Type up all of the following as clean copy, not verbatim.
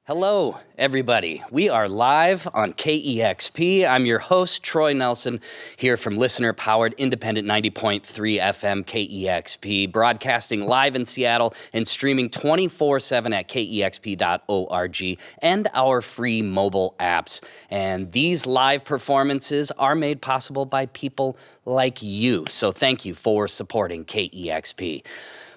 Hello, everybody. We are live on KEXP. I'm your host, Troy Nelson, here from listener-powered independent 90.3 FM KEXP, broadcasting live in Seattle and streaming 24/7 at kexp.org and our free mobile apps. And these live performances are made possible by people like you. So thank you for supporting KEXP.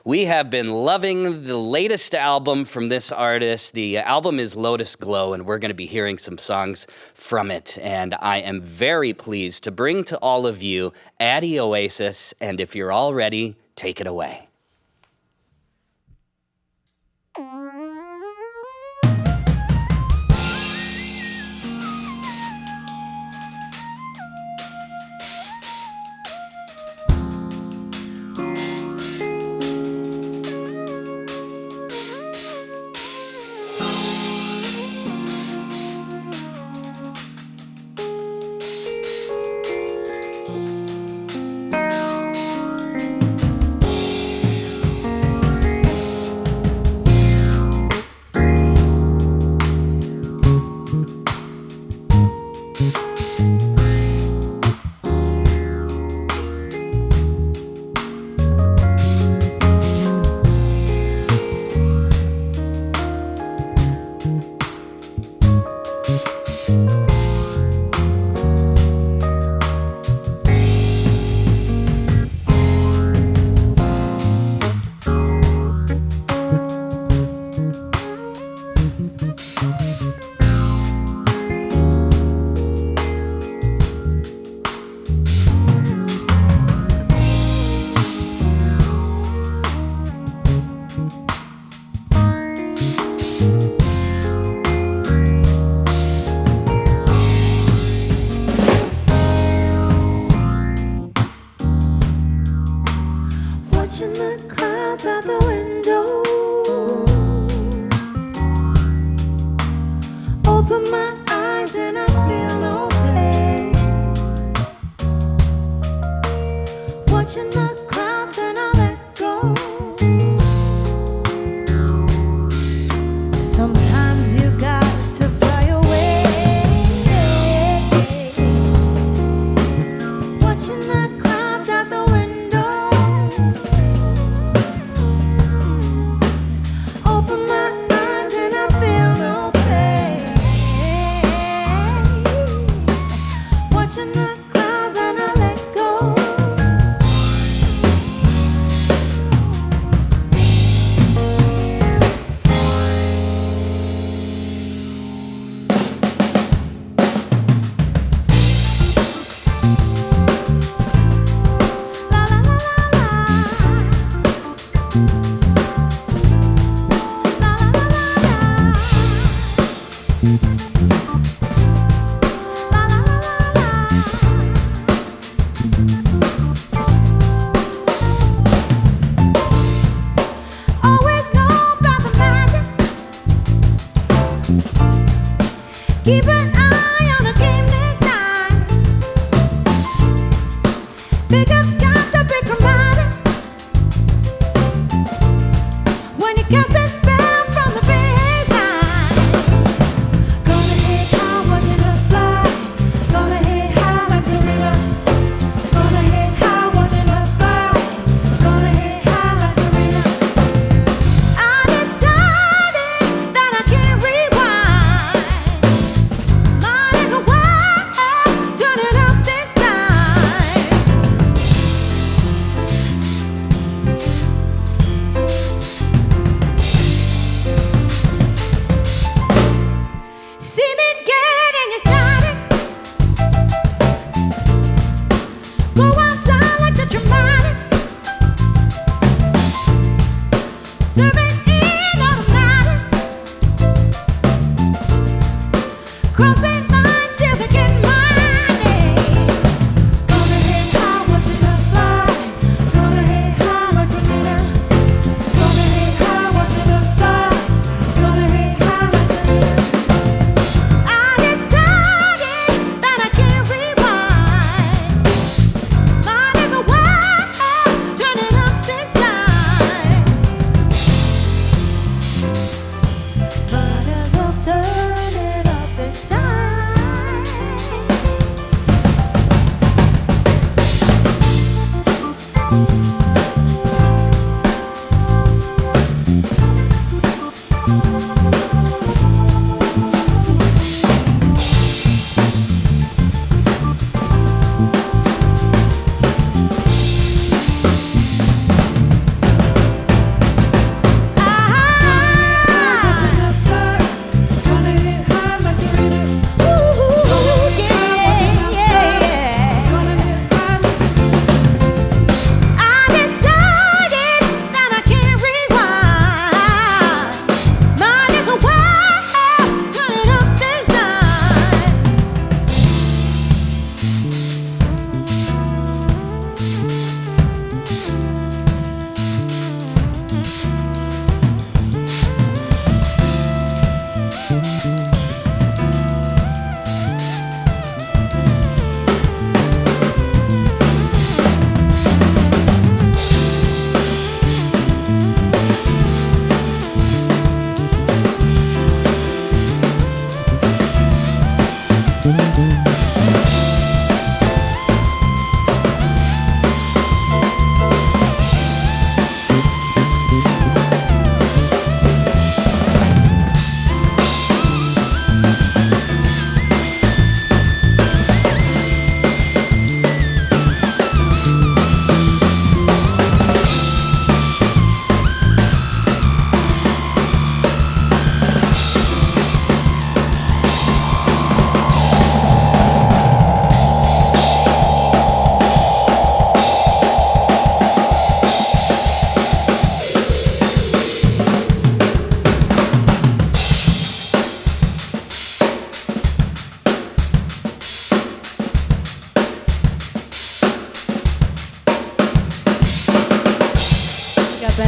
We have been loving the latest album from this artist. The album is Lotus Glow, and we're going to be hearing some songs from it. And I am very pleased to bring to all of you Addy Oasis, and if you're all ready, take it away.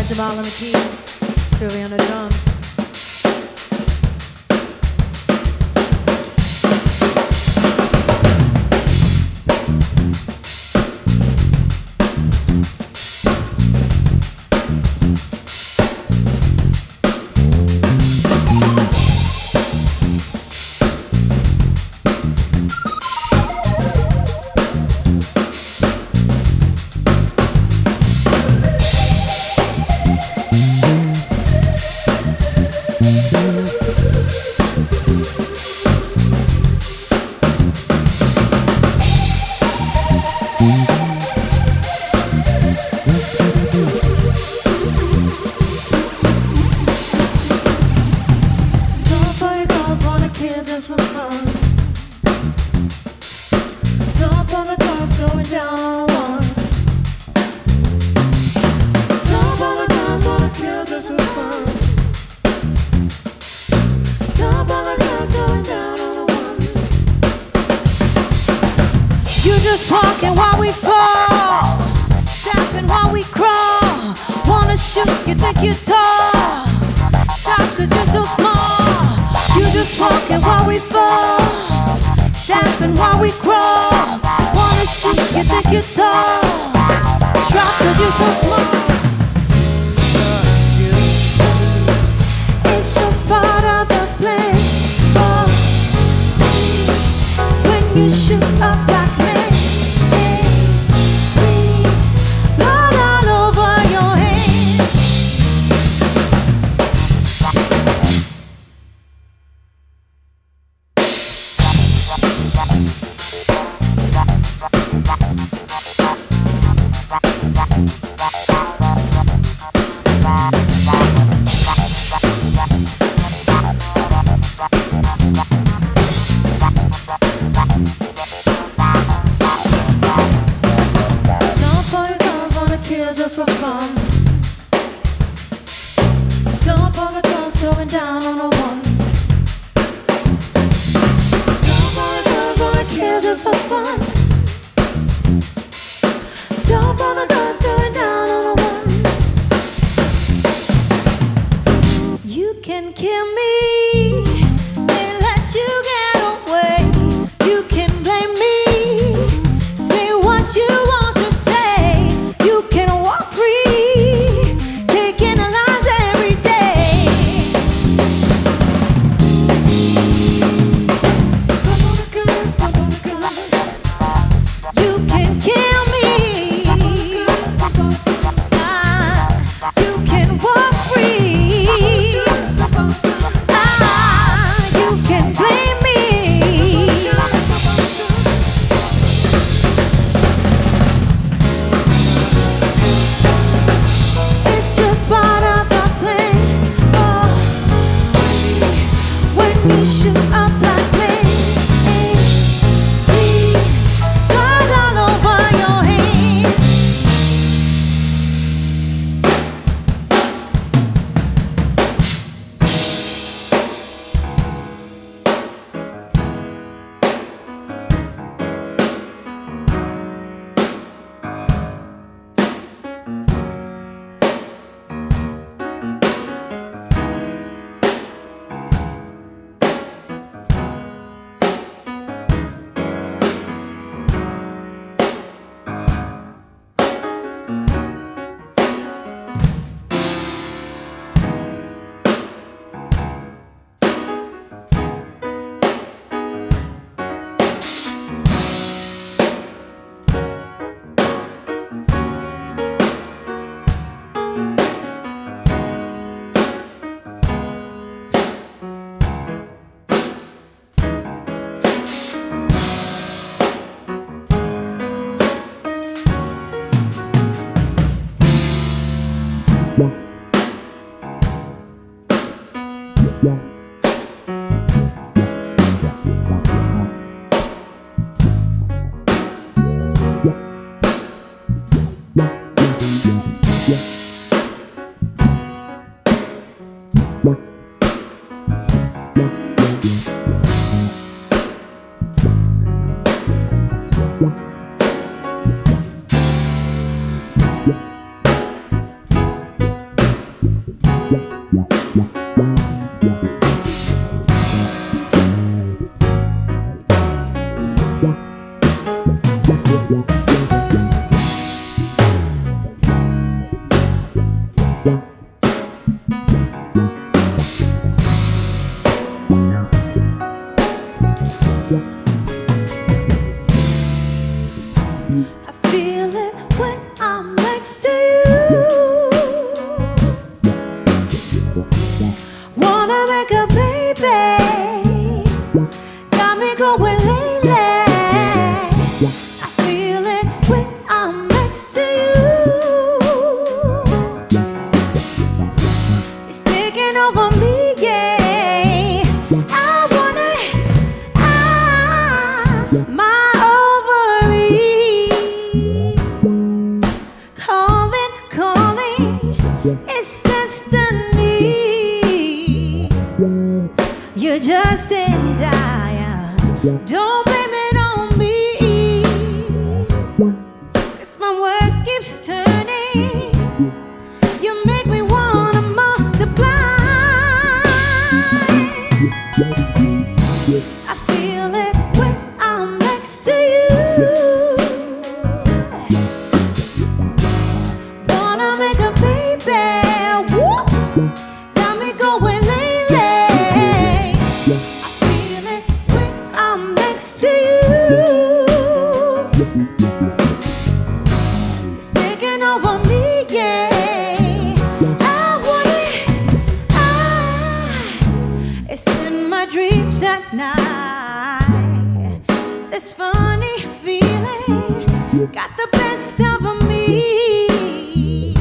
Jamal on the keys, Joey on the drums. You just didn't die. Don't blame it on me. 'Cause my world keeps turning. You make me wanna multiply. I feel it when I'm next to you. Wanna make a baby. Woo! Got me going lately. I feel it when I'm next to you. It's taking over me, yeah. I want it. It's in my dreams at night. This funny feeling got the best of me.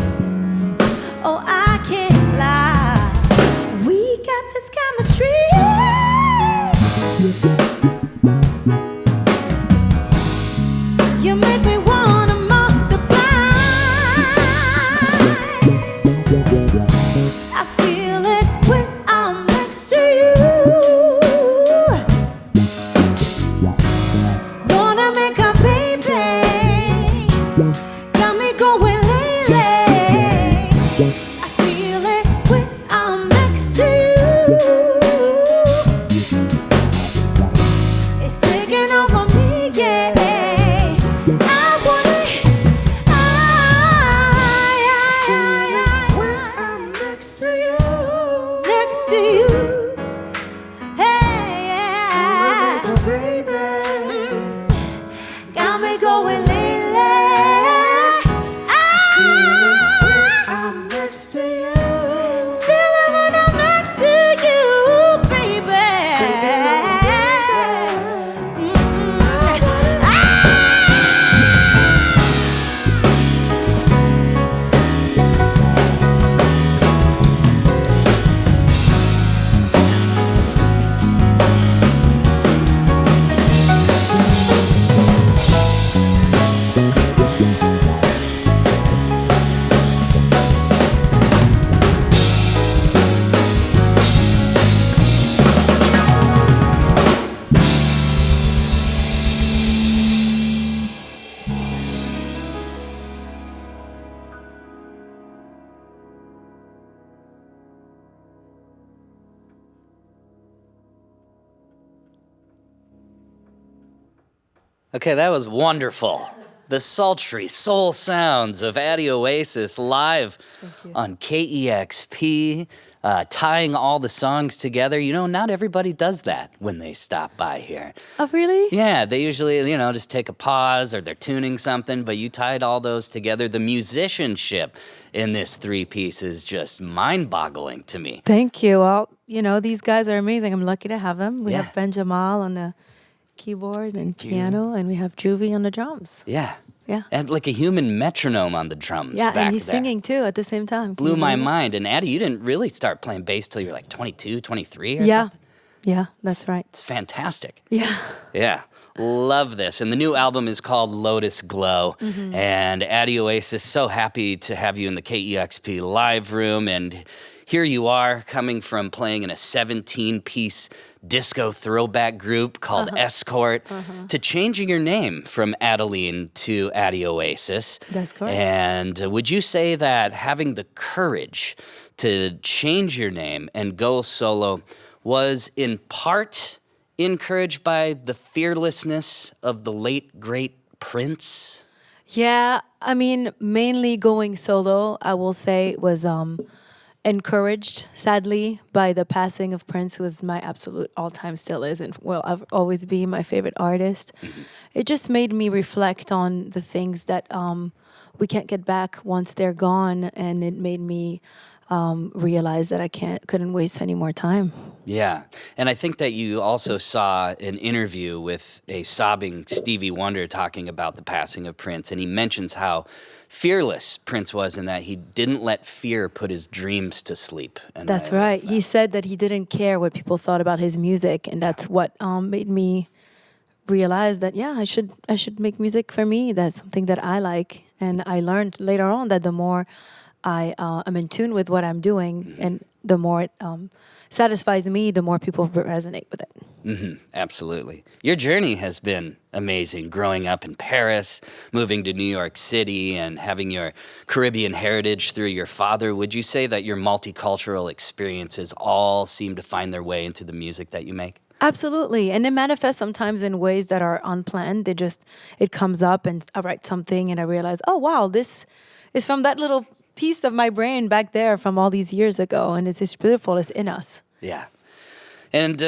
Oh, I can't lie. We got this chemistry. You make me wanna multiply. I feel it when I'm next to you. Wanna make a baby. Got me going lately. I feel it when I'm next to you. It's taking over me, yeah. I want it. When I'm next to you. Next to you. Hey, yeah. Baby. Got me going lately. I'm next to you. Feel it when I'm next to you, baby. Okay, that was wonderful. The sultry soul sounds of Addie Oasis live on KEXP, tying all the songs together. You know, not everybody does that when they stop by here. Oh, really? Yeah, they usually, just take a pause or they're tuning something, but you tied all those together. The musicianship in this three-piece is just mind-boggling to me. Thank you. Well, these guys are amazing. I'm lucky to have them. We Yeah. have Ben Jamal on the keyboard and piano, and we have Juvie on the drums. Yeah. Yeah. And like a human metronome on the drums Yeah, back and he's there. singing too at the same time. Can Blew you my believe it? mind. And Addie, you didn't really start playing bass till you were like 22, 23 or Yeah. something? Yeah, that's right. It's fantastic. Yeah. Yeah, love this. And the new album is called Lotus Glow. And Addie Oasis, so happy to have you in the KEXP live room. And here you are coming from playing in a 17-piece disco throwback group called Escort to changing your name from Adeline to Addie Oasis. That's correct. And would you say that having the courage to change your name and go solo was in part encouraged by the fearlessness of the late, great Prince? Yeah, I mean, mainly going solo, I will say, was encouraged, sadly, by the passing of Prince, who is my absolute all-time, still is, and will always be my favorite artist. It just made me reflect on the things that we can't get back once they're gone, and it made me realize that I couldn't waste any more time. Yeah. And I think that you also saw an interview with a sobbing Stevie Wonder talking about the passing of Prince. And he mentions how fearless Prince was in that he didn't let fear put his dreams to sleep. And That's I love right. that. He said that he didn't care what people thought about his music, and that's what made me realize that, yeah, I should make music for me. That's something that I like. And I learned later on that the more I am in tune with what I'm doing, and the more it satisfies me, the more people resonate with it. Absolutely. Your journey has been amazing, growing up in Paris, moving to New York City, and having your Caribbean heritage through your father. Would you say that your multicultural experiences all seem to find their way into the music that you make? Absolutely. And it manifests sometimes in ways that are unplanned. It comes up and I write something and I realize, oh, wow, this is from that little piece of my brain back there from all these years ago. And it's just beautiful. It's in us. Yeah. And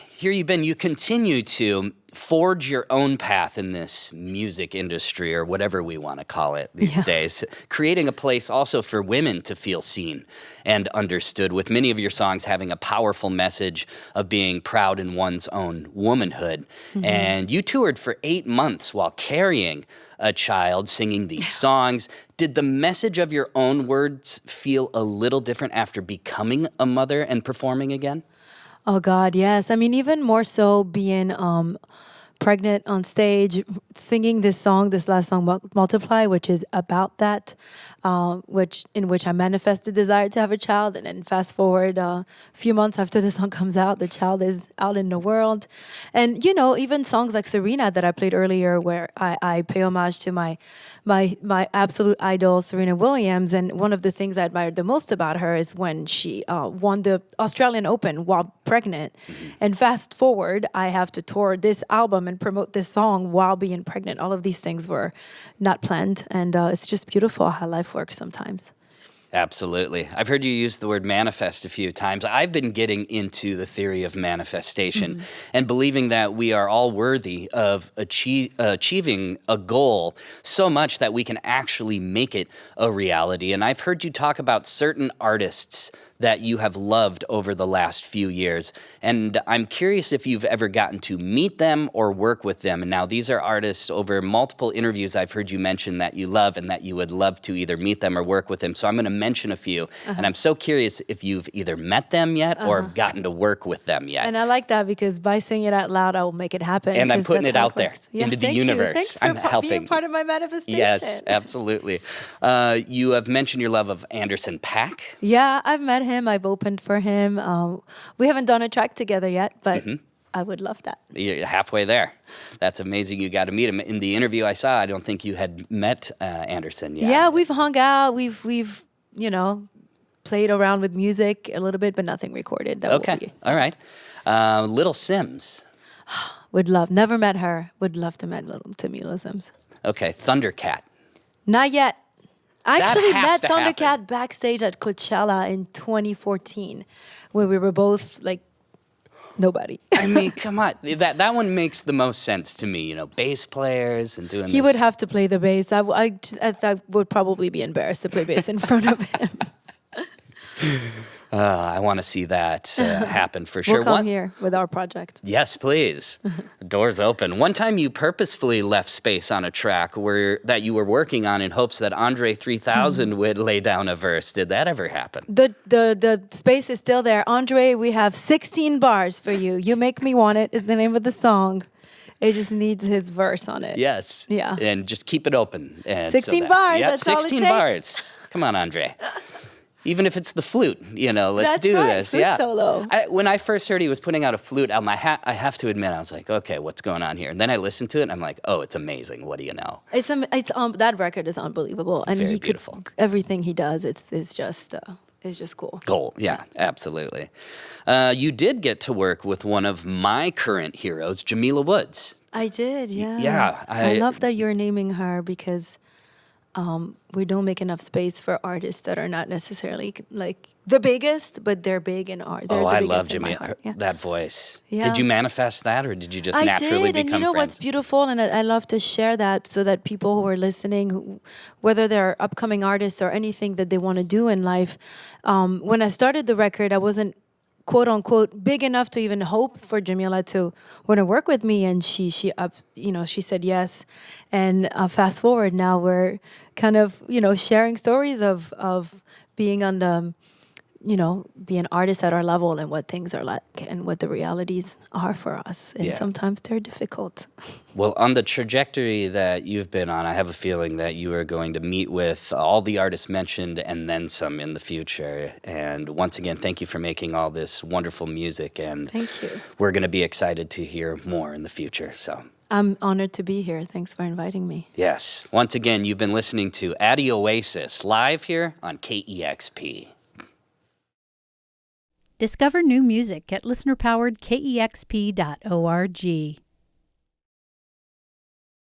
here you've been. You continue to forge your own path in this music industry, or whatever we want to call it these days, creating a place also for women to feel seen and understood, with many of your songs having a powerful message of being proud in one's own womanhood. And you toured for 8 months while carrying a child, singing these songs. Did the message of your own words feel a little different after becoming a mother and performing again? Oh, God, yes. I mean, even more so being pregnant on stage, singing this last song, Multiply, which is about that, in which I manifest the desire to have a child. And then fast forward a few months after the song comes out, the child is out in the world. And, even songs like Serena that I played earlier, where I pay homage to my absolute idol, Serena Williams. And one of the things I admired the most about her is when she won the Australian Open while pregnant. And fast forward, I have to tour this album and promote this song while being pregnant. All of these things were not planned. And it's just beautiful how life works sometimes. Absolutely. I've heard you use the word manifest a few times. I've been getting into the theory of manifestation and believing that we are all worthy of achieving a goal so much that we can actually make it a reality. And I've heard you talk about certain artists that you have loved over the last few years. And I'm curious if you've ever gotten to meet them or work with them. And now these are artists over multiple interviews I've heard you mention that you love and that you would love to either meet them or work with them. So I'm going to mention a few. And I'm so curious if you've either met them yet or gotten to work with them yet. And I like that because by saying it out loud, I will make it happen. And I'm putting it out there into the universe. Thanks I'm for helping. being part of my manifestation. Yes, absolutely. You have mentioned your love of Anderson .Paak. Yeah, I've met him. I've opened for him. We haven't done a track together yet, but I would love that. You're halfway there. That's amazing. You got to meet him. In the interview I saw, I don't think you had met Anderson yet. Yeah, we've hung out. We've played around with music a little bit, but nothing recorded. Okay. All right. Little Sims. Would love. Never met her. Would love to meet little Tamila Sims. Okay. Thundercat. Not yet. I actually met to Thundercat happen. backstage at Coachella in 2014, where we were both like nobody. I mean, come on. That one makes the most sense to me. Bass players and doing He would have to play the bass. I would probably be embarrassed to play bass in front of him. I want to see that happen for sure. We'll come here with our project. Yes, please. Doors open. One time you purposefully left space on a track that you were working on in hopes that Andre 3000 would lay down a verse. Did that ever happen? The space is still there. Andre, we have 16 bars for you. You Make Me Want It is the name of the song. It just needs his verse on it. Yes. Yeah. And just keep it open. And 16 bars. Yep, That's all it 16 takes. bars. Come on, Andre. Even if it's the flute, let's That's do right, this. flute Yeah. solo. When I first heard he was putting out a flute album, I have to admit, I was like, okay, what's going on here? And then I listened to it, and I'm like, oh, it's amazing. What do you know? It's that record is unbelievable, and very beautiful. Everything he does, it's just cool. Goal, yeah, absolutely. You did get to work with one of my current heroes, Jamila Woods. I did, yeah. Yeah, I love that you're naming her because we don't make enough space for artists that are not necessarily like the biggest, but they're big in art. They're the I biggest love in my Jamila, heart, yeah. that voice. Yeah. Did you manifest that, or did you just I naturally did, and become you know friends? what's beautiful, and I love to share that so that people who are listening, whether they're upcoming artists or anything that they want to do in life, when I started the record, I wasn't quote unquote big enough to even hope for Jamila to want to work with me, and she said yes. And fast forward, now we're kind of sharing stories of being on the be an artist at our level and what things are like and what the realities are for us. And sometimes they're difficult. Well, on the trajectory that you've been on, I have a feeling that you are going to meet with all the artists mentioned and then some in the future. And once again, thank you for making all this wonderful music. And thank you. We're going to be excited to hear more in the future. So I'm honored to be here. Thanks for inviting me. Yes. Once again, you've been listening to Addy Oasis live here on KEXP. Discover new music at listener-powered KEXP.org.